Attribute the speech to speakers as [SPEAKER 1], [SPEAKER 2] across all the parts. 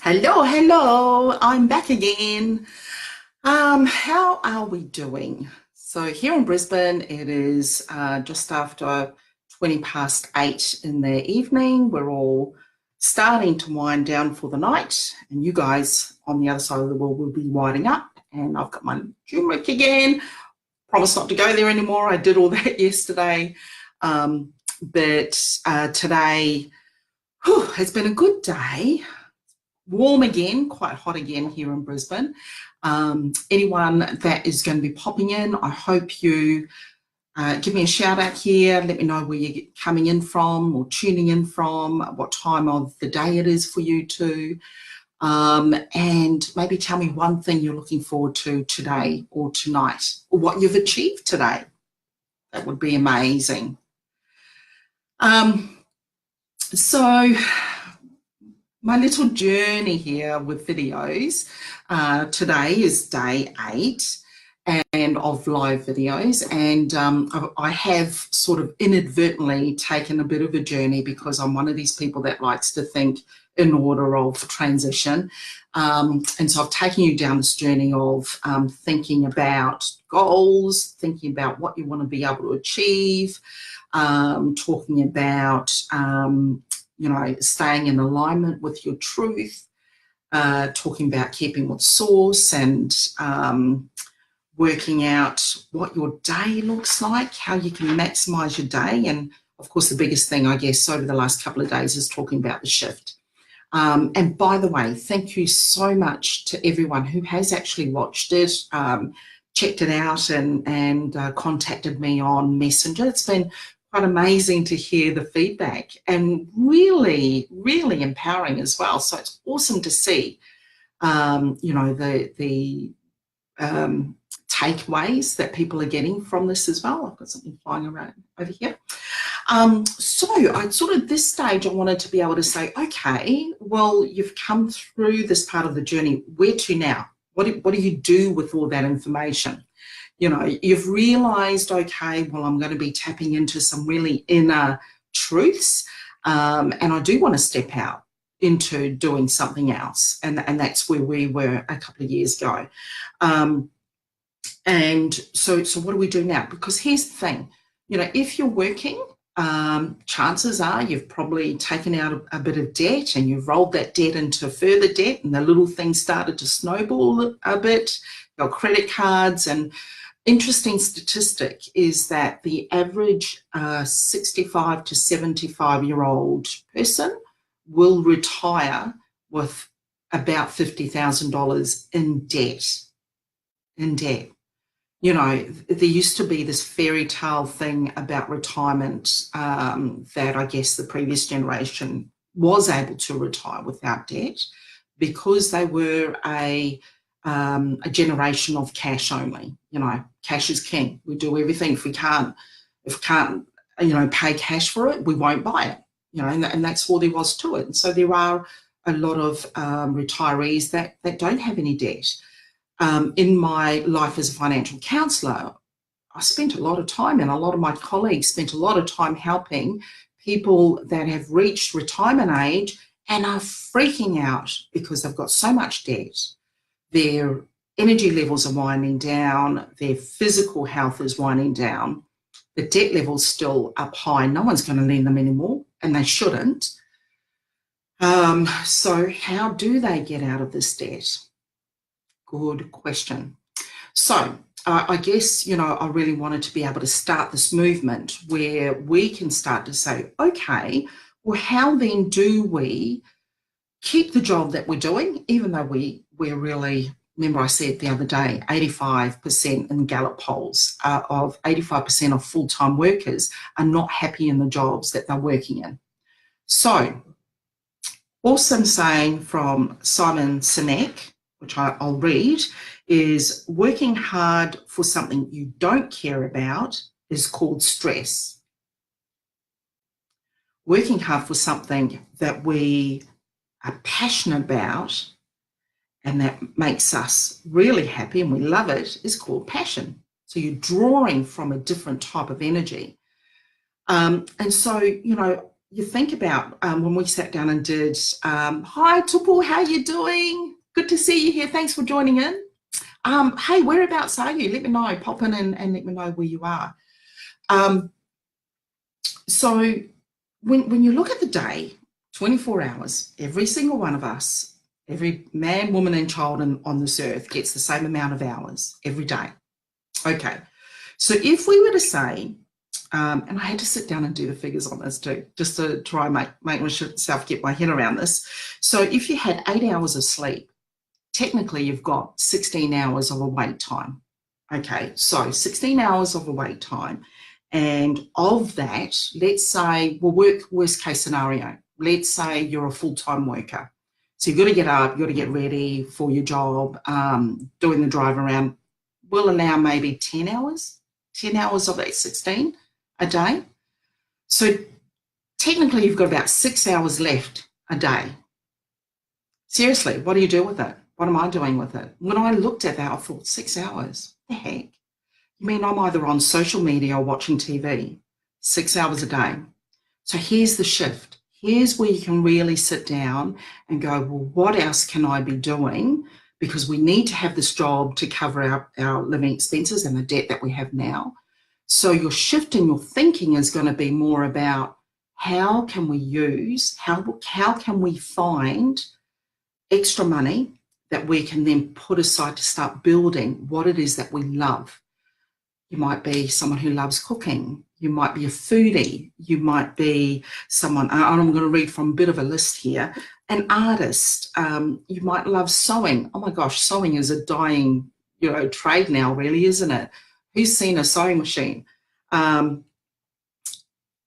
[SPEAKER 1] Hello, I'm back again. How are we doing? So here in Brisbane, it is just after 20 past 8 in the evening. We're all starting to wind down for the night, and you guys on the other side of the world will be winding up. And I've got my turmeric again. Promise not to go there anymore. I did all that yesterday. But today has been a good day. Warm again, quite hot again here in Brisbane. Anyone that is going to be popping in, I hope you give me a shout out here. Let me know where you're coming in from or tuning in from, what time of the day it is for you too. And maybe tell me one thing you're looking forward to today or tonight, or what you've achieved today. That would be amazing. So my little journey here with videos, today is day 8 and of live videos, and I have sort of inadvertently taken a bit of a journey because I'm one of these people that likes to think in order of transition, and so I've taken you down this journey of thinking about goals, thinking about what you want to be able to achieve, talking about staying in alignment with your truth, talking about keeping with source, and working out what your day looks like, how you can maximize your day. And of course, the biggest thing, I guess, over the last couple of days is talking about the shift. And by the way, thank you so much to everyone who has actually watched it, checked it out, and contacted me on Messenger. It's been quite amazing to hear the feedback, and really, really empowering as well. So it's awesome to see, the takeaways that people are getting from this as well. I've got something flying around over here. So at sort of this stage, I wanted to be able to say, okay, well, you've come through this part of the journey. Where to now? What do you do with all that information? You've realized, okay, well, I'm going to be tapping into some really inner truths, and I do want to step out into doing something else. And that's where we were a couple of years ago. And so what do we do now? Because here's the thing, if you're working, chances are you've probably taken out a bit of debt, and you've rolled that debt into further debt, and the little things started to snowball a bit, your credit cards. And interesting statistic is that the average 65 to 75-year-old person will retire with about $50,000 in debt. There used to be this fairy tale thing about retirement, that I guess the previous generation was able to retire without debt because they were a generation of cash only. Cash is king. We do everything. If we can't pay cash for it, we won't buy it. And that's all there was to it. And so there are a lot of retirees that don't have any debt. In my life as a financial counsellor, I spent a lot of time, and a lot of my colleagues spent a lot of time helping people that have reached retirement age and are freaking out because they've got so much debt. Their energy levels are winding down, their physical health is winding down, the debt level's still up high. No one's going to lend them anymore, and they shouldn't. So how do they get out of this debt? Good question. So I guess, I really wanted to be able to start this movement where we can start to say, okay, well, how then do we keep the job that we're doing, even though we're really, remember I said the other day, 85% in Gallup polls of 85% of full-time workers are not happy in the jobs that they're working in. So, awesome saying from Simon Sinek, which I'll read, is working hard for something you don't care about is called stress. Working hard for something that we are passionate about and that makes us really happy and we love it is called passion. So you're drawing from a different type of energy. And so, you think about when we sat down and did, hi, Tupu, how you doing? Good to see you here. Thanks for joining in. Hey, whereabouts are you? Let me know. Pop in and let me know where you are. So when you look at the day, 24 hours, every single one of us, every man, woman, and child on this earth gets the same amount of hours every day. Okay. So if we were to say, and I had to sit down and do the figures on this too, just to try and make myself get my head around this. So if you had 8 hours of sleep, technically you've got 16 hours of awake time. Okay, so 16 hours of awake time. And of that, let's say, we'll work worst case scenario. Let's say you're a full-time worker. So you've got to get up, you've got to get ready for your job, doing the drive around. We'll allow maybe 10 hours of that 16 a day. So technically you've got about 6 hours left a day. Seriously, what do you do with it? What am I doing with it? When I looked at that, I thought, 6 hours? The heck? You mean I'm either on social media or watching TV 6 hours a day? So here's the shift. Here's where you can really sit down and go, well, what else can I be doing? Because we need to have this job to cover our living expenses and the debt that we have now. So your shift in your thinking is going to be more about how can we use, how can we find extra money that we can then put aside to start building what it is that we love. You might be someone who loves cooking. You might be a foodie. You might be someone, and I'm going to read from a bit of a list here, an artist. You might love sewing. Oh my gosh, sewing is a dying, trade now, really, isn't it? Who's seen a sewing machine? Are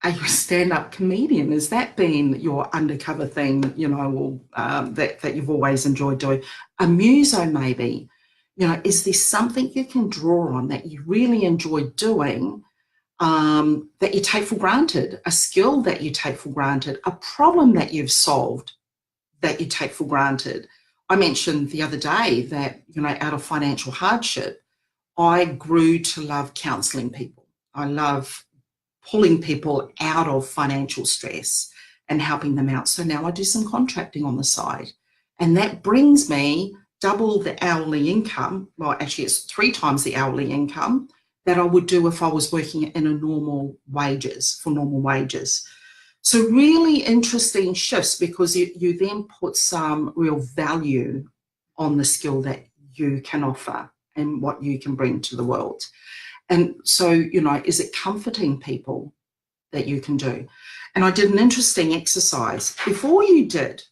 [SPEAKER 1] you a stand-up comedian? Has that been your undercover thing, that you've always enjoyed doing? A muso, maybe. Is there something you can draw on that you really enjoy doing, that you take for granted, a skill that you take for granted, a problem that you've solved that you take for granted? I mentioned the other day that, out of financial hardship, I grew to love counselling people. I love pulling people out of financial stress and helping them out. So now I do some contracting on the side, and that brings me double the hourly income. Well, actually it's 3 times the hourly income that I would do if I was working in a normal wages. So really interesting shifts, because you then put some real value on the skill that you can offer and what you can bring to the world. And so, is it comforting people that you can do? And I did an interesting exercise. Before you did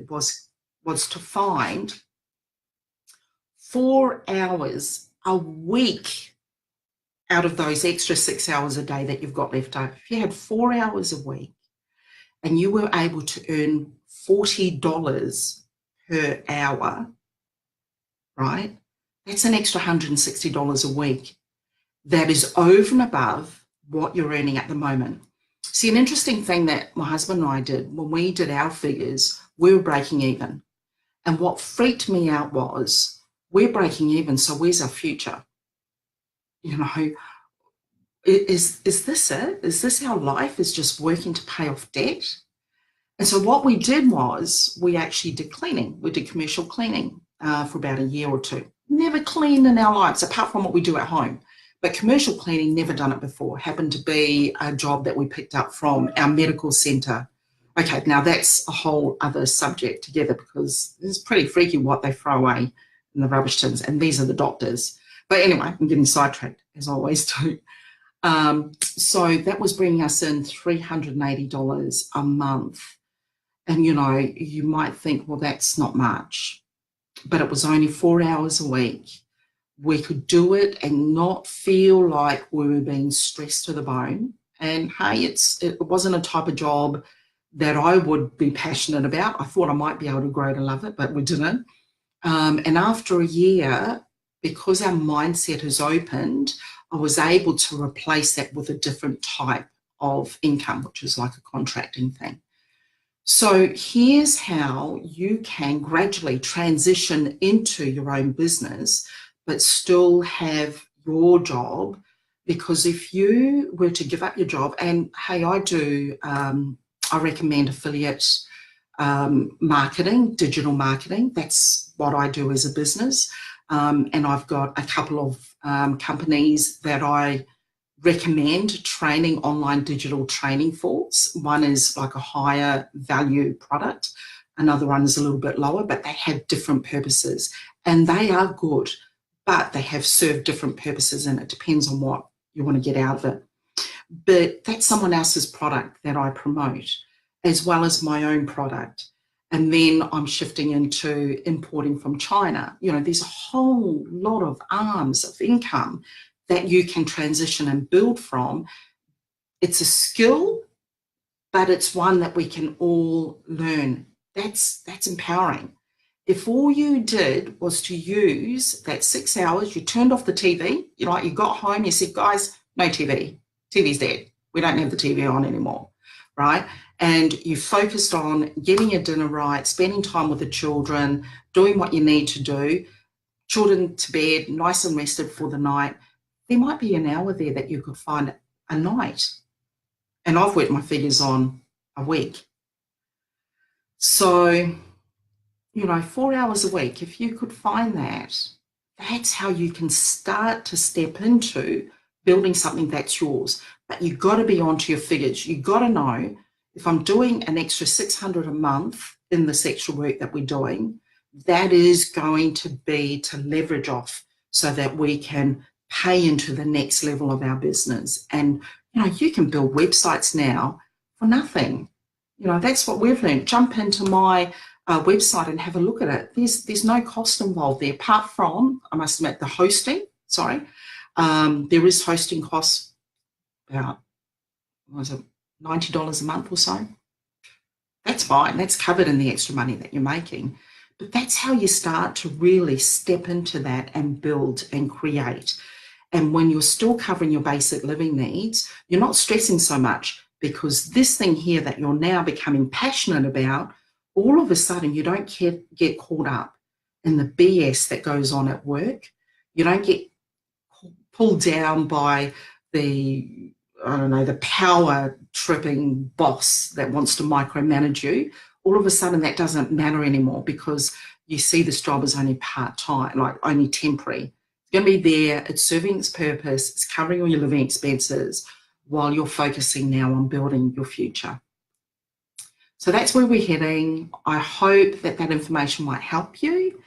[SPEAKER 1] was to find 4 hours a week out of those extra 6 hours a day that you've got left over. If you had 4 hours a week and you were able to earn $40 per hour, right? That's an extra $160 a week. That is over and above what you're earning at the moment. See, an interesting thing that my husband and I did when we did our figures, we were breaking even. And what freaked me out was, we're breaking even, so where's our future? Is this it? Is this our life, is just working to pay off debt? And so what we did was, we actually did cleaning. We did commercial cleaning for about a year or two. Never cleaned in our lives, apart from what we do at home. But commercial cleaning, never done it before. Happened to be a job that we picked up from our medical centre. Okay, now that's a whole other subject together, because it's pretty freaky what they throw away in the rubbish tins, and these are the doctors. But anyway, I'm getting sidetracked, as I always do. So that was bringing us in $380 a month. And, you might think, well, that's not much. But it was only 4 hours a week. We could do it and not feel like we were being stressed to the bone. And hey, it wasn't a type of job that I would be passionate about. I thought I might be able to grow to love it, but we didn't. And after a year, because our mindset has opened, I was able to replace that with a different type of income, which is like a contracting thing. So here's how you can gradually transition into your own business, but still have your job Because if you were to give up your job, and hey, I recommend affiliate marketing, digital marketing. That's what I do as a business. And I've got a couple of companies that I recommend training, online digital training for. One is like a higher value product. Another one is a little bit lower, but they have different purposes and they are good, but they have served different purposes and it depends on what you want to get out of it. But that's someone else's product that I promote, as well as my own product. And then I'm shifting into importing from China. You know, there's a whole lot of arms of income that you can transition and build from. It's a skill, but it's one that we can all learn. That's empowering. If all you did was to use that 6 hours, you turned off the TV, you got home, you said, guys, no TV. TV's dead. We don't have the TV on anymore, right? And you focused on getting your dinner right, spending time with the children, doing what you need to do, children to bed, nice and rested for the night. There might be an hour there that you could find a night. And I've worked my figures on a week. So, 4 hours a week, if you could find that, that's how you can start to step into building something that's yours. But you've got to be onto your figures. You've got to know, if I'm doing an extra $600 a month in this extra work that we're doing, that is going to be to leverage off so that we can pay into the next level of our business. And, you can build websites now for nothing. That's what we've learned. Jump into my website and have a look at it. There's no cost involved there, apart from, I must admit, the hosting. Sorry. There is hosting costs, about, $90 a month or so. That's fine. That's covered in the extra money that you're making. But that's how you start to really step into that and build and create. And when you're still covering your basic living needs, you're not stressing so much, because this thing here that you're now becoming passionate about, all of a sudden you don't get caught up in the BS that goes on at work. You don't get pulled down by the power tripping boss that wants to micromanage you. All of a sudden that doesn't matter anymore, because you see this job as only part-time, like only temporary. It's going to be there, it's serving its purpose, it's covering all your living expenses while you're focusing now on building your future. So that's where we're heading. I hope that information might help you.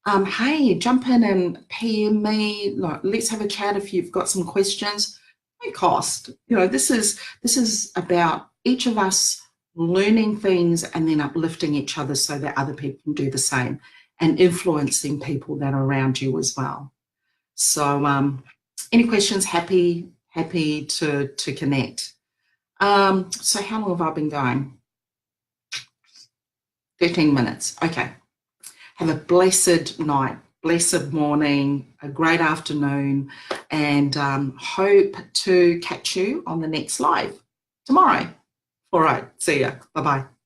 [SPEAKER 1] Hey, jump in and PM me. Let's have a chat if you've got some questions. No cost. This is about each of us learning things and then uplifting each other so that other people can do the same, and influencing people that are around you as well. So any questions, happy to connect. So how long have I been going? 13 minutes. Okay. Have a blessed night, blessed morning, a great afternoon, and hope to catch you on the next live tomorrow. All right. See ya. Bye-bye.